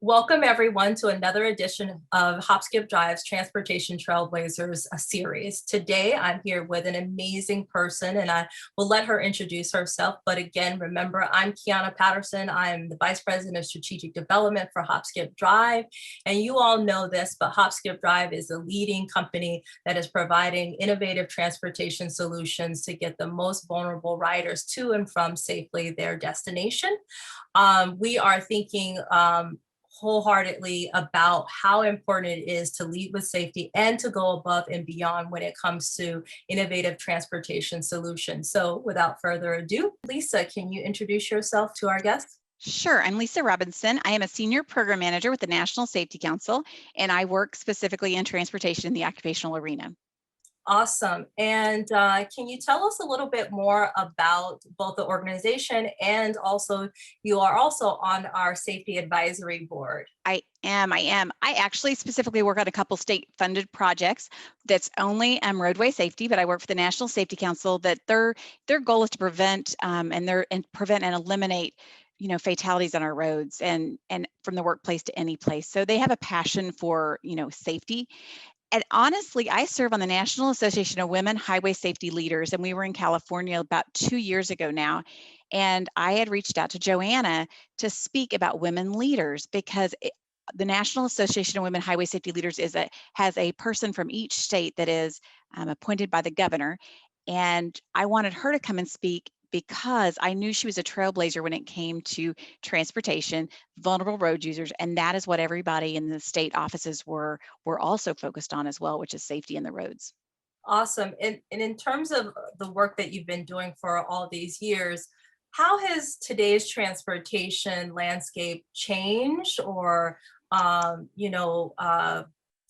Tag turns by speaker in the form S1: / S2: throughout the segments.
S1: Welcome everyone to another edition of Hop Skip Drive's Transportation Trailblazers series. Today I'm here with an amazing person and I will let her introduce herself. But again, remember, I'm Kiana Patterson. I'm the Vice President of Strategic Development for Hop Skip Drive. And you all know this, but Hop Skip Drive is a leading company that is providing innovative transportation solutions to get the most vulnerable riders to and from safely their destination. We are thinking wholeheartedly about how important it is to lead with safety and to go above and beyond when it comes to innovative transportation solutions. So without further ado, Lisa, can you introduce yourself to our guests?
S2: Sure. I'm Lisa Robinson. I am a senior program manager with the National Safety Council, and I work specifically in transportation in the occupational arena.
S1: Awesome. And can you tell us a little bit more about both the organization and also you are also on our safety advisory board?
S2: I am. I actually specifically work on a couple state-funded projects that's only roadway safety, but I work for the National Safety Council. That their goal is to prevent prevent and eliminate fatalities on our roads and from the workplace to any place. So they have a passion for safety. And honestly, I serve on the National Association of Women Highway Safety Leaders, and we were in California about 2 years ago now. And I had reached out to Joanna to speak about women leaders because the National Association of Women Highway Safety Leaders has a person from each state that is appointed by the governor. And I wanted her to come and speak because I knew she was a trailblazer when it came to transportation, vulnerable road users, and that is what everybody in the state offices were also focused on as well, which is safety in the roads.
S1: Awesome. And in terms of the work that you've been doing for all these years, how has today's transportation landscape changed or,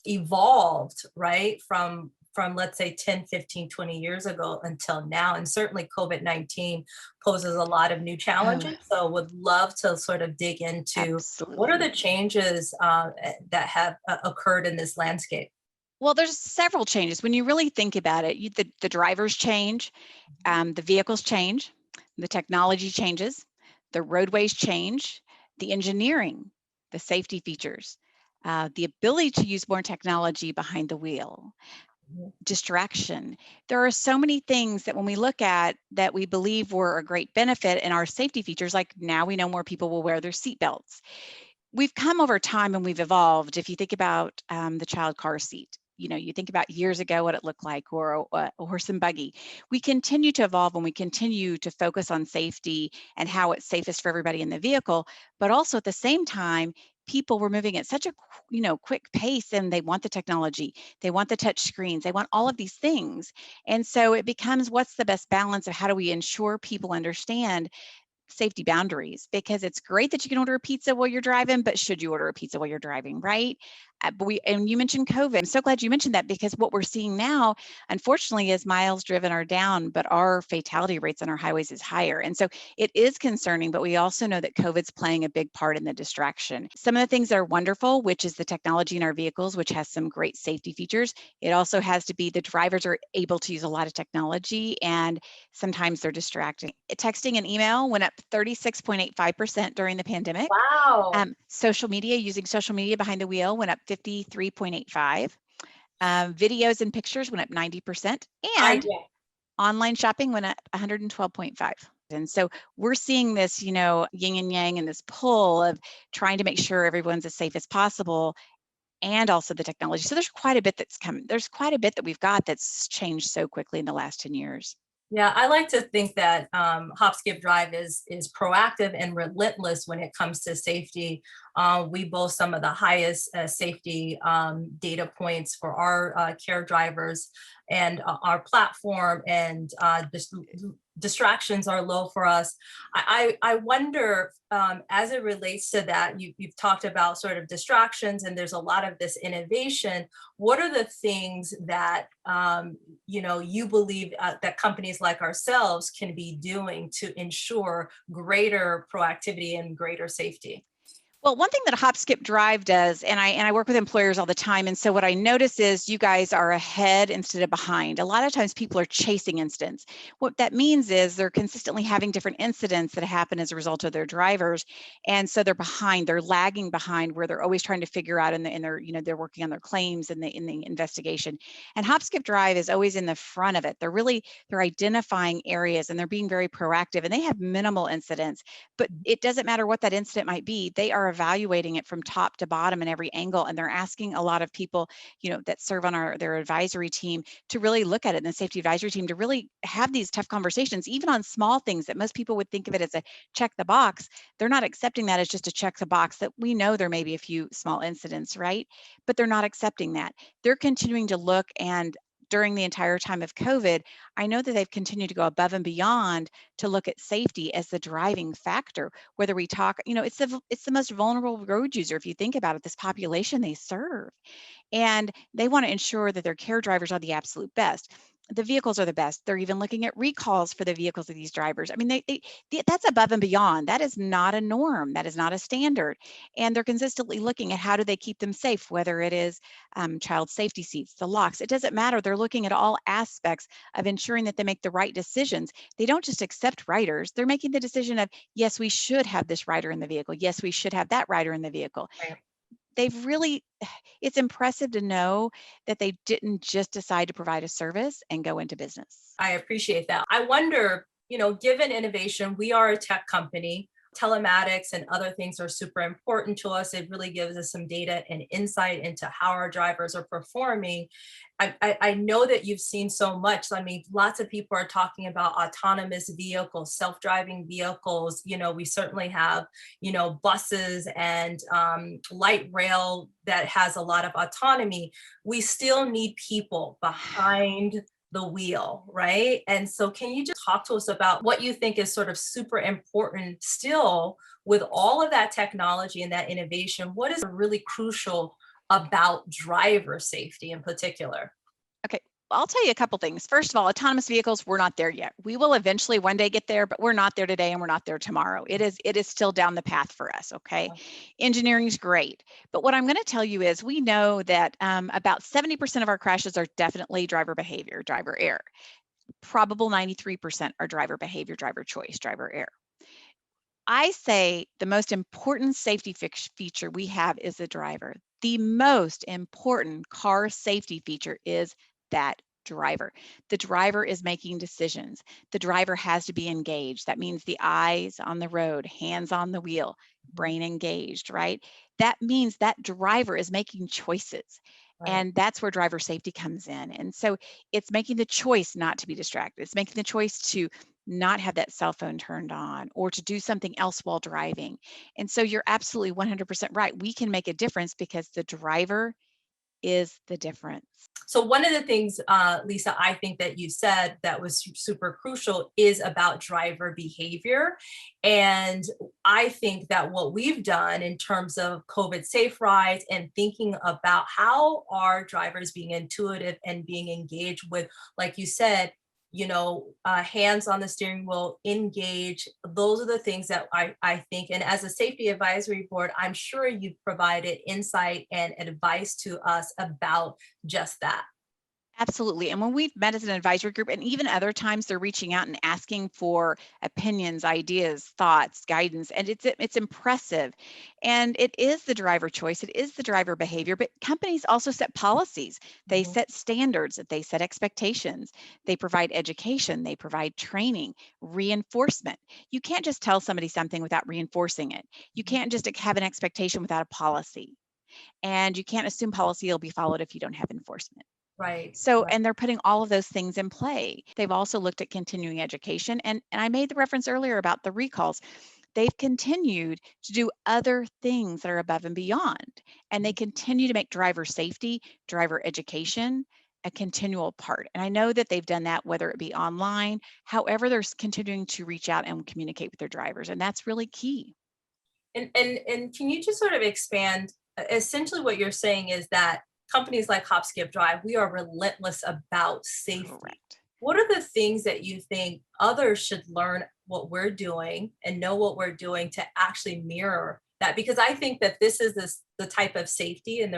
S1: evolved, right? From let's say 10, 15, 20 years ago until now. And certainly COVID-19 poses a lot of new challenges. So would love to sort of dig into what are
S2: Absolutely.
S1: the changes that have occurred in this landscape?
S2: Well, there's several changes. When you really think about it, the drivers change, the vehicles change, the technology changes, the roadways change, the engineering, the safety features, the ability to use more technology behind the wheel, distraction. There are so many things that when we look at that we believe were a great benefit in our safety features, like now we know more people will wear their seatbelts. We've come over time and we've evolved. If you think about the child car seat, you think about years ago what it looked like, or a horse and buggy. We continue to evolve and we continue to focus on safety and how it's safest for everybody in the vehicle, but also at the same time, people were moving at such a quick pace, and they want the technology, they want the touch screens, they want all of these things. And so it becomes, what's the best balance of how do we ensure people understand safety boundaries? Because it's great that you can order a pizza while you're driving, but should you order a pizza while you're driving, right? And you mentioned COVID. I'm so glad you mentioned that, because what we're seeing now, unfortunately, is miles driven are down, but our fatality rates on our highways is higher. And so it is concerning, but we also know that COVID's playing a big part in the distraction. Some of the things that are wonderful, which is the technology in our vehicles, which has some great safety features. It also has to be the drivers are able to use a lot of technology, and sometimes they're distracting. Texting and email went up 36.85% during the pandemic.
S1: Wow.
S2: Using social media behind the wheel went up 53.85. Videos and pictures went up 90%, and online shopping went up 112.5. And so we're seeing this, yin and yang, and this pull of trying to make sure everyone's as safe as possible, and also the technology. So there's quite a bit that's come. There's quite a bit that we've got that's changed so quickly in the last 10 years.
S1: Yeah, I like to think that Hop Skip Drive is proactive and relentless when it comes to safety. We boast some of the highest safety data points for our care drivers, and our platform, and distractions are low for us. I wonder, as it relates to that, you've talked about sort of distractions, and there's a lot of this innovation. What are the things that you believe that companies like ourselves can be doing to ensure greater proactivity and greater safety?
S2: Well, one thing that Hop Skip Drive does, and I work with employers all the time, and so what I notice is you guys are ahead instead of behind. A lot of times people are chasing incidents. What that means is they're consistently having different incidents that happen as a result of their drivers, and so they're behind. They're lagging behind where they're always trying to figure out in their they're working on their claims in the investigation. And Hop Skip Drive is always in the front of it. They're identifying areas and they're being very proactive, and they have minimal incidents. But it doesn't matter what that incident might be. They are evaluating it from top to bottom in every angle, and they're asking a lot of people, that serve on their advisory team to really look at it, and the safety advisory team to really have these tough conversations, even on small things that most people would think of it as a check the box. They're not accepting that as just a check the box. That we know there may be a few small incidents, right? But they're not accepting that. They're continuing to look, and during the entire time of COVID, I know that they've continued to go above and beyond to look at safety as the driving factor. Whether we talk, it's the most vulnerable road user if you think about it, this population they serve, and they want to ensure that their care drivers are the absolute best. The vehicles are the best. They're even looking at recalls for the vehicles of these drivers. I mean, that's above and beyond. That is not a norm. That is not a standard. And they're consistently looking at how do they keep them safe, whether it is child safety seats, the locks. It doesn't matter. They're looking at all aspects of ensuring that they make the right decisions. They don't just accept riders. They're making the decision of, yes, we should have this rider in the vehicle. Yes, we should have that rider in the vehicle.
S1: Right.
S2: They've really, it's impressive to know that they didn't just decide to provide a service and go into business.
S1: I appreciate that. I wonder, given innovation, we are a tech company. Telematics and other things are super important to us. It really gives us some data and insight into how our drivers are performing. I know that you've seen so much. I mean, lots of people are talking about autonomous vehicles, self-driving vehicles. We certainly have, buses and light rail that has a lot of autonomy. We still need people behind the wheel, right? And so can you just talk to us about what you think is sort of super important still with all of that technology and that innovation? What is really crucial about driver safety in particular?
S2: Okay, I'll tell you a couple things. First of all, autonomous vehicles, we're not there yet. We will eventually one day get there, but we're not there today and we're not there tomorrow. It is still down the path for us, okay? Engineering is great. But what I'm going to tell you is we know that about 70% of our crashes are definitely driver behavior, driver error. Probable 93% are driver behavior, driver choice, driver error. I say the most important safety feature we have is the driver. The most important car safety feature is that driver. The driver is making decisions. The driver has to be engaged. That means the eyes on the road, hands on the wheel, brain engaged, right? That means that driver is making choices.
S1: Right.
S2: And that's where driver safety comes in. And so it's making the choice not to be distracted. It's making the choice to not have that cell phone turned on or to do something else while driving. And so you're absolutely 100% right. We can make a difference because the driver is the difference.
S1: So one of the things, Lisa, I think that you said that was super crucial is about driver behavior. And I think that what we've done in terms of COVID safe rides and thinking about how are drivers being intuitive and being engaged with, like you said, hands on the steering wheel, engage. Those are the things that I think. And as a safety advisory board, I'm sure you've provided insight and advice to us about just that.
S2: Absolutely. And when we've met as an advisory group, and even other times they're reaching out and asking for opinions, ideas, thoughts, guidance, and it's impressive. And it is the driver choice, it is the driver behavior, but companies also set policies. They
S1: Mhm.
S2: set standards, they set expectations, they provide education, they provide training, reinforcement. You can't just tell somebody something without reinforcing it. You can't just have an expectation without a policy. And you can't assume policy will be followed if you don't have enforcement.
S1: Right.
S2: So,
S1: Right.
S2: and they're putting all of those things in play. They've also looked at continuing education. And I made the reference earlier about the recalls. They've continued to do other things that are above and beyond. And they continue to make driver safety, driver education a continual part. And I know that they've done that, whether it be online, however, they're continuing to reach out and communicate with their drivers. And that's really key.
S1: And can you just sort of expand? Essentially, what you're saying is that companies like Hop Skip Drive, we are relentless about safety.
S2: Correct.
S1: What are the things that you think others should learn what we're doing and know what we're doing to actually mirror that, because I think that this is the type of safety and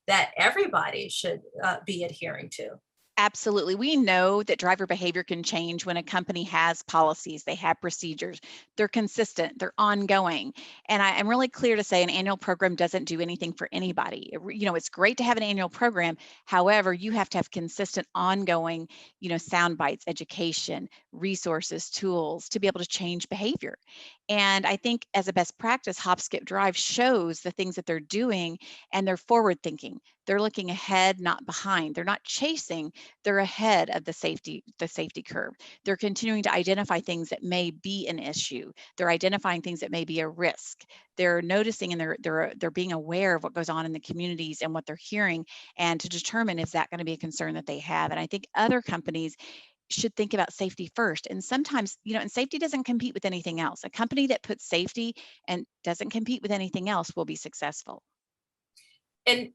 S1: that everybody should be adhering to.
S2: Absolutely. We know that driver behavior can change when a company has policies, they have procedures, they're consistent, they're ongoing. And I'm really clear to say an annual program doesn't do anything for anybody. It's great to have an annual program. However, you have to have consistent, ongoing, sound bites, education, resources, tools to be able to change behavior. And I think as a best practice, Hop, Skip, Drive shows the things that they're doing, and they're forward thinking. They're looking ahead, not behind. They're not chasing, they're ahead of the safety curve. They're continuing to identify things that may be an issue. They're identifying things that may be a risk. They're noticing, and they're being aware of what goes on in the communities and what they're hearing, and to determine, is that going to be a concern that they have. And I think other companies should think about safety first. And sometimes, and safety doesn't compete with anything else. A company that puts safety and doesn't compete with anything else will be successful.
S1: And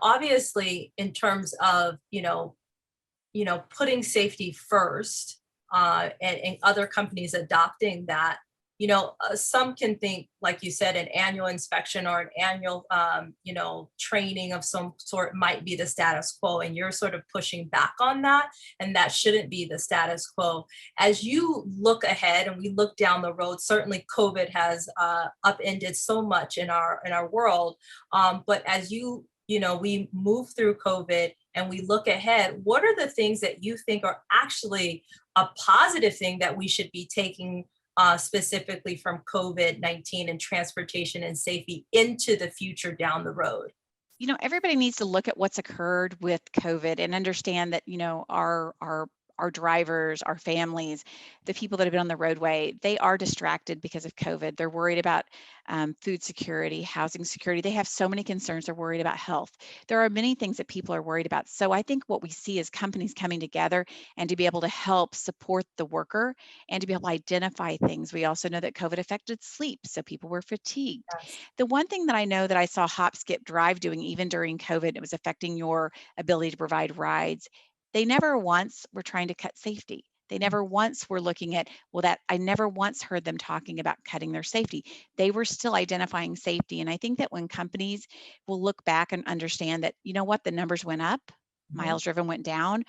S1: obviously, in terms of putting safety first, and other companies adopting that, some can think, like you said, an annual inspection or an annual training of some sort might be the status quo, and you're sort of pushing back on that, and that shouldn't be the status quo. As you look ahead and we look down the road, certainly COVID has upended so much in our world, but as we move through COVID and we look ahead, what are the things that you think are actually a positive thing that we should be taking specifically from COVID-19 and transportation and safety into the future down the road?
S2: Everybody needs to look at what's occurred with COVID and understand that, our drivers, our families, the people that have been on the roadway, they are distracted because of COVID. They're worried about food security, housing security. They have so many concerns. They're worried about health. There are many things that people are worried about. So I think what we see is companies coming together and to be able to help support the worker and to be able to identify things. We also know that COVID affected sleep, so people were fatigued.
S1: Yes.
S2: The one thing that I know that I saw Hop, Skip, Drive doing even during COVID, it was affecting your ability to provide rides. They never once were trying to cut safety. They never once were looking at, I never once heard them talking about cutting their safety. They were still identifying safety. And I think that when companies will look back and understand that, the numbers went up, miles driven went down,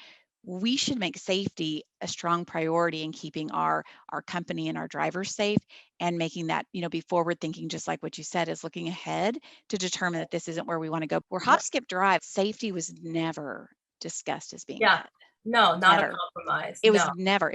S2: we should make safety a strong priority in keeping our company and our drivers safe, and making that, be forward thinking, just like what you said, is looking ahead to determine that this isn't where we want to go. Where Hop, Skip, Drive, safety was never discussed as being
S1: Yeah.
S2: cut.
S1: No, not
S2: Never.
S1: a compromise.
S2: It
S1: No.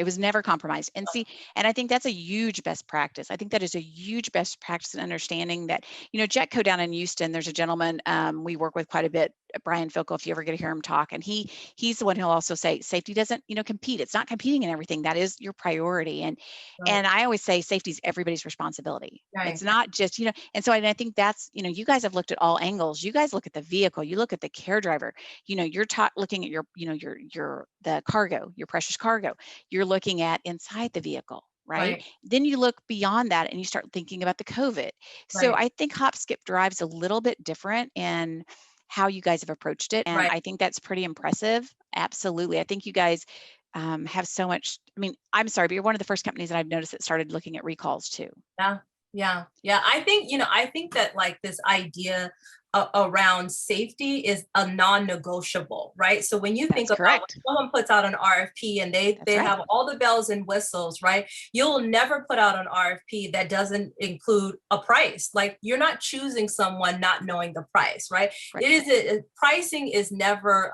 S2: was never compromised. And see, and I think that's a huge best practice. I think that is a huge best practice in understanding that, Jetco down in Houston, there's a gentleman we work with quite a bit, Brian Filkel, if you ever get to hear him talk, and he's the one who'll also say safety doesn't, compete. It's not competing in everything. That is your priority. And
S1: Right.
S2: and I always say safety is everybody's responsibility.
S1: Right.
S2: It's not just, and so I think that's, you guys have looked at all angles. You guys look at the vehicle, you look at the care driver, you're looking at your, the cargo, your precious cargo. You're looking at inside the vehicle, right?
S1: Right.
S2: Then you look beyond that and you start thinking about the COVID. So
S1: Right.
S2: I think Hop, Skip, Drive's a little bit different in how you guys have approached it. And
S1: Right.
S2: I think that's pretty impressive. Absolutely. I think you guys have so much. I mean, I'm sorry, but you're one of the first companies that I've noticed that started looking at recalls too.
S1: Yeah. Yeah. I think that, like, this idea around safety is a non-negotiable, right? So when you think
S2: That's
S1: about
S2: correct.
S1: when someone puts out an RFP and they
S2: That's right.
S1: have all the bells and whistles, right? You'll never put out an RFP that doesn't include a price. Like, you're not choosing someone not knowing the price, right?
S2: Right.
S1: It is pricing is never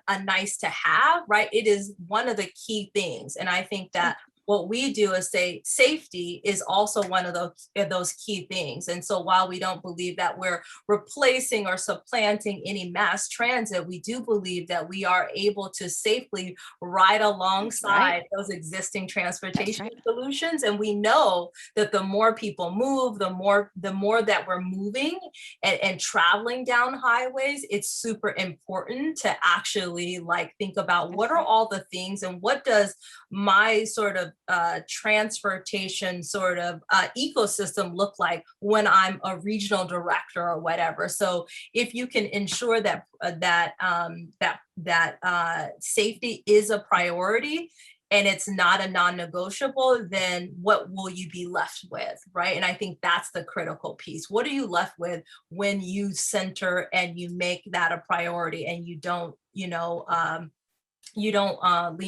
S1: a nice to have, right? It is one of the key things, and I think that what we do is say safety is also one of those key things. And so while we don't believe that we're replacing or supplanting any mass transit, we do believe that we are able to safely ride alongside those existing transportation solutions. And we know that the more people move, the more that we're moving and traveling down highways, it's super important to actually, like, think about what are all the things and what does my sort of transportation sort of ecosystem look like when I'm a regional director or whatever. So if you can ensure that safety is a priority, and it's not a non-negotiable, then what will you be left with, right? And I think that's the critical piece. What are you left with when you center and you make that a priority and you don't, lean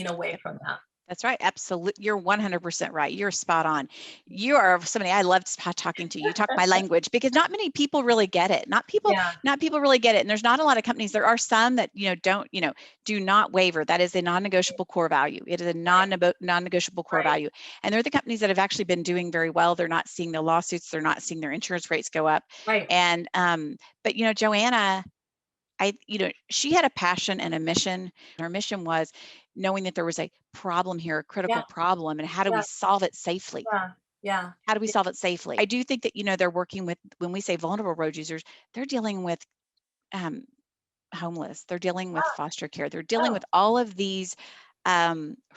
S1: away from that?
S2: That's right. Absolutely. You're 100% right. You're spot on. You are somebody I love talking to. You talk my language because not many people really get it.
S1: Yeah,
S2: Not people really get it. And there's not a lot of companies. There are some that, don't, do not waver. That is a non-negotiable core value. It is a non-negotiable core
S1: right,
S2: value. And they're the companies that have actually been doing very well. They're not seeing the lawsuits. They're not seeing their insurance rates go up.
S1: right.
S2: And, but, Joanna, she had a passion and a mission. Her mission was knowing that there was a problem here, a critical
S1: Yeah,
S2: problem, and how do we
S1: yeah,
S2: solve it safely?
S1: yeah, yeah,
S2: How do we solve it safely? I do think that, they're working with, when we say vulnerable road users, they're dealing with um, homeless, they're dealing with
S1: yeah.
S2: foster care, they're dealing
S1: Oh,
S2: with all of these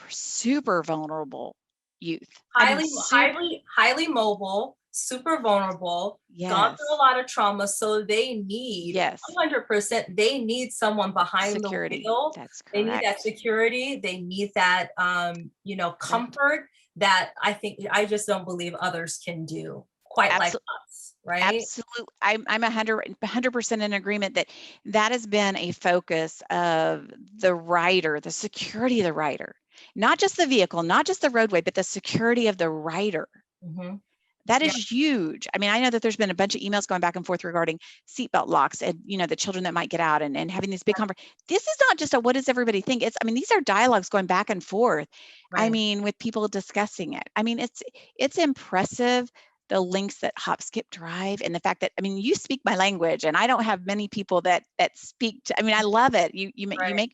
S2: super vulnerable youth. I mean,
S1: highly, highly, highly mobile, super vulnerable, gone through a
S2: yes,
S1: lot of trauma. So they need
S2: yes,
S1: 100%, they need someone behind the
S2: security.
S1: wheel.
S2: That's
S1: They need that
S2: correct.
S1: security. They need that,
S2: Correct.
S1: comfort that I just don't believe others can do quite like
S2: Absolutely.
S1: us, right?
S2: Absolutely. I'm 100% in agreement that that has been a focus of the rider, the security of the rider, not just the vehicle, not just the roadway, but the security of the rider.
S1: Hmm.
S2: That
S1: Yeah,
S2: is huge. I mean, I know that there's been a bunch of emails going back and forth regarding seatbelt locks and, the children that might get out and having these big conversations. This is not just a what does everybody think? I mean, these are dialogues going back and forth. I
S1: right.
S2: mean, with people discussing it. I mean, it's impressive the links that hop skip drive and the fact that, I mean, you speak my language and I don't have many people that speak to, I mean, I love it.
S1: Right,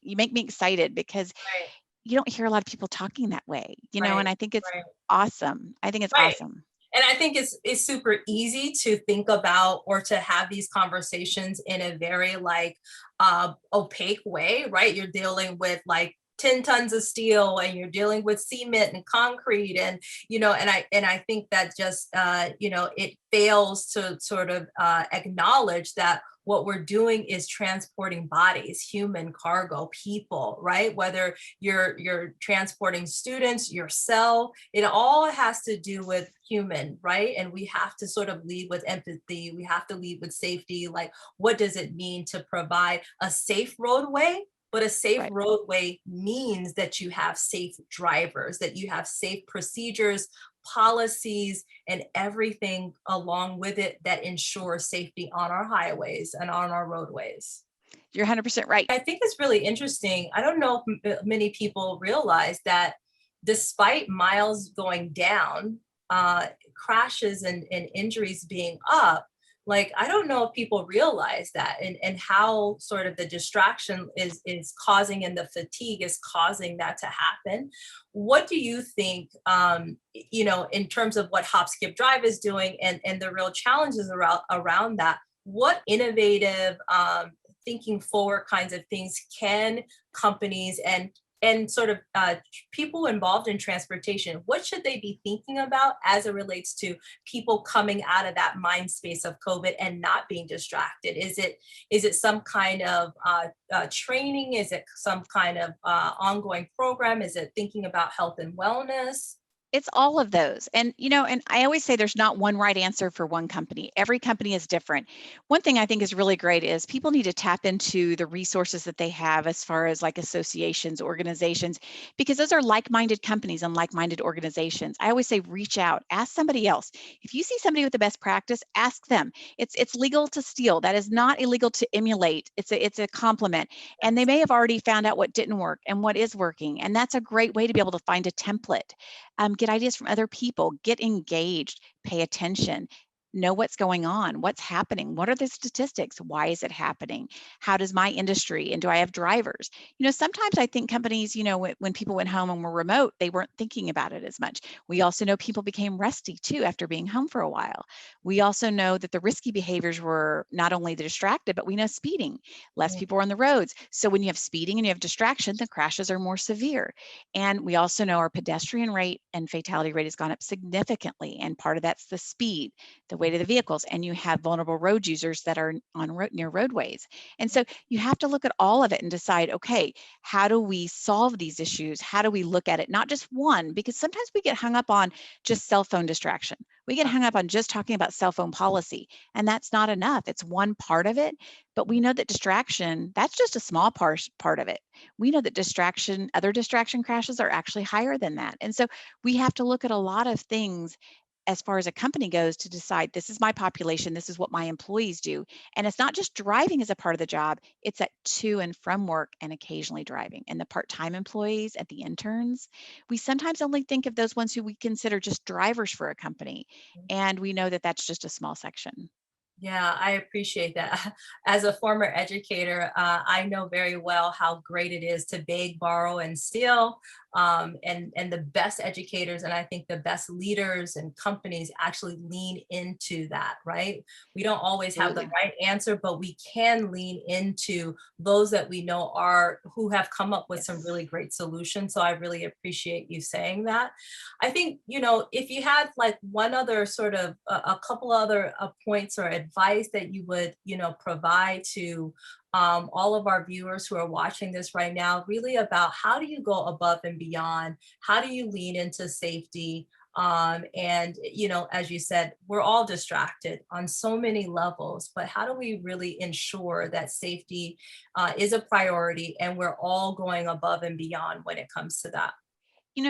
S2: You make me excited because
S1: right,
S2: you don't hear a lot of people talking that way,
S1: right,
S2: and I think it's
S1: right,
S2: awesome. I think it's
S1: right.
S2: awesome.
S1: And I think it's super easy to think about or to have these conversations in a very like opaque way, right? You're dealing with like 10 tons of steel and you're dealing with cement and concrete and and I think that just it fails to sort of acknowledge that what we're doing is transporting bodies, human cargo, people, right? Whether you're transporting students, yourself, it all has to do with human, right? And we have to sort of lead with empathy. We have to lead with safety. Like, what does it mean to provide a safe roadway? But a safe
S2: Right.
S1: roadway means that you have safe drivers, that you have safe procedures, policies, and everything along with it that ensures safety on our highways and on our roadways.
S2: You're 100% right.
S1: I think it's really interesting. I don't know if many people realize that despite miles going down, crashes and injuries being up, like I don't know if people realize that and how sort of the distraction is causing and the fatigue is causing that to happen. What do you think, in terms of what Hop Skip Drive is doing and the real challenges around that? What innovative thinking forward kinds of things can companies and sort of people involved in transportation, what should they be thinking about as it relates to people coming out of that mind space of COVID and not being distracted? Is it some kind of training? Is it some kind of ongoing program? Is it thinking about health and wellness?
S2: It's all of those. And, and I always say there's not one right answer for one company. Every company is different. One thing I think is really great is people need to tap into the resources that they have as far as like associations, organizations, because those are like-minded companies and like-minded organizations. I always say reach out, ask somebody else. If you see somebody with the best practice, ask them. It's legal to steal. That is not illegal to emulate. It's a compliment. And they may have already found out what didn't work and what is working. And that's a great way to be able to find a template. Get ideas from other people, get engaged, pay attention, know what's going on, what's happening, what are the statistics, why is it happening, how does my industry, and do I have drivers? Sometimes I think companies, when people went home and were remote, they weren't thinking about it as much. We also know people became rusty too after being home for a while. We also know that the risky behaviors were not only the distracted, but we know speeding, less people are on the roads. So when you have speeding and you have distraction, the crashes are more severe. And we also know our pedestrian rate and fatality rate has gone up significantly. And part of that's the speed, the weight of the vehicles, and you have vulnerable road users that are near roadways. And so you have to look at all of it and decide, okay, how do we solve these issues? How do we look at it? Not just one, because sometimes we get hung up on just cell phone distraction. We get hung up on just talking about cell phone policy, and that's not enough. It's one part of it, but we know that distraction, that's just a small part of it. We know that other distraction crashes are actually higher than that. And so we have to look at a lot of things as far as a company goes to decide, this is my population, this is what my employees do. And it's not just driving as a part of the job, it's at to and from work and occasionally driving. And the part-time employees and the interns, we sometimes only think of those ones who we consider just drivers for a company. And we know that that's just a small section.
S1: Yeah, I appreciate that. As a former educator, I know very well how great it is to beg, borrow, and steal. And the best educators, and I think the best leaders and companies actually lean into that, right? We don't always have the
S2: Absolutely.
S1: right answer, but we can lean into those that we know are who have come up with some
S2: Yes.
S1: really great solutions. So I really appreciate you saying that. I think, if you had like one other sort of a couple other points or advice that you would, provide to all of our viewers who are watching this right now, really about how do you go above and beyond? How do you lean into safety? And, as you said, we're all distracted on so many levels, but how do we really ensure that safety is a priority and we're all going above and beyond when it comes to that?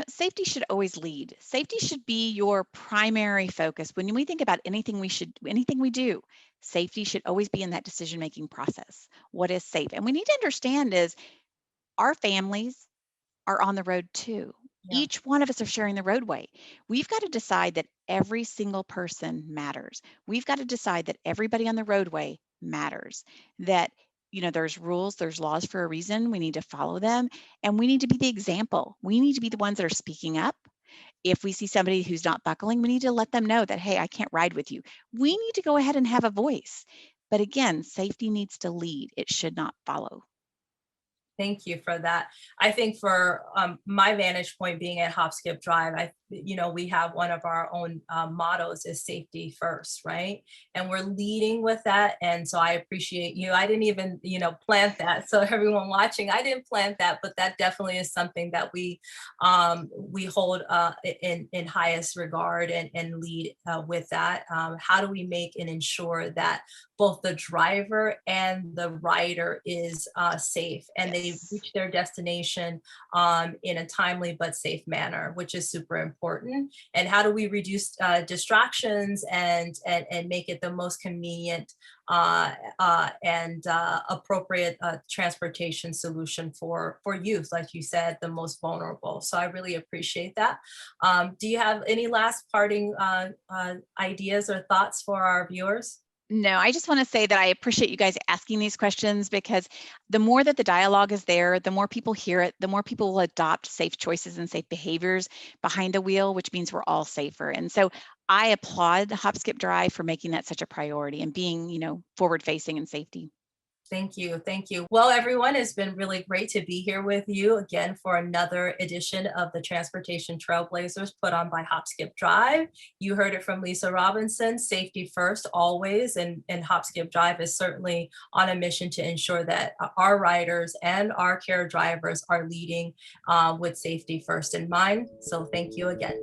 S2: Safety should always lead. Safety should be your primary focus. When we think about anything we do, safety should always be in that decision-making process. What is safe? And we need to understand is our families are on the road too.
S1: Yeah.
S2: Each one of us are sharing the roadway. We've got to decide that every single person matters. We've got to decide that everybody on the roadway matters. That there's rules, there's laws for a reason. We need to follow them, and we need to be the example. We need to be the ones that are speaking up. If we see somebody who's not buckling, we need to let them know that, hey, I can't ride with you. We need to go ahead and have a voice. But again, safety needs to lead. It should not follow.
S1: Thank you for that. I think for my vantage point being at Hop Skip Drive, we have one of our own mottos is safety first, right? And we're leading with that. And so I appreciate you. I didn't even, plant that. So everyone watching, I didn't plant that, but that definitely is something that we hold in highest regard and lead with that. How do we make and ensure that both the driver and the rider is safe and they
S2: Yes.
S1: reach their destination in a timely but safe manner, which is super important. And how do we reduce distractions and make it the most convenient and appropriate transportation solution for youth, like you said, the most vulnerable. So I really appreciate that. Do you have any last parting ideas or thoughts for our viewers?
S2: No, I just want to say that I appreciate you guys asking these questions, because the more that the dialogue is there, the more people hear it, the more people will adopt safe choices and safe behaviors behind the wheel, which means we're all safer. And so I applaud Hop Skip Drive for making that such a priority and being, forward facing and safety.
S1: Thank you. Thank you. Well, everyone, it's been really great to be here with you again for another edition of the Transportation Trailblazers put on by Hop Skip Drive. You heard it from Lisa Robinson, safety first always. And Hop Skip Drive is certainly on a mission to ensure that our riders and our care drivers are leading with safety first in mind. So thank you again.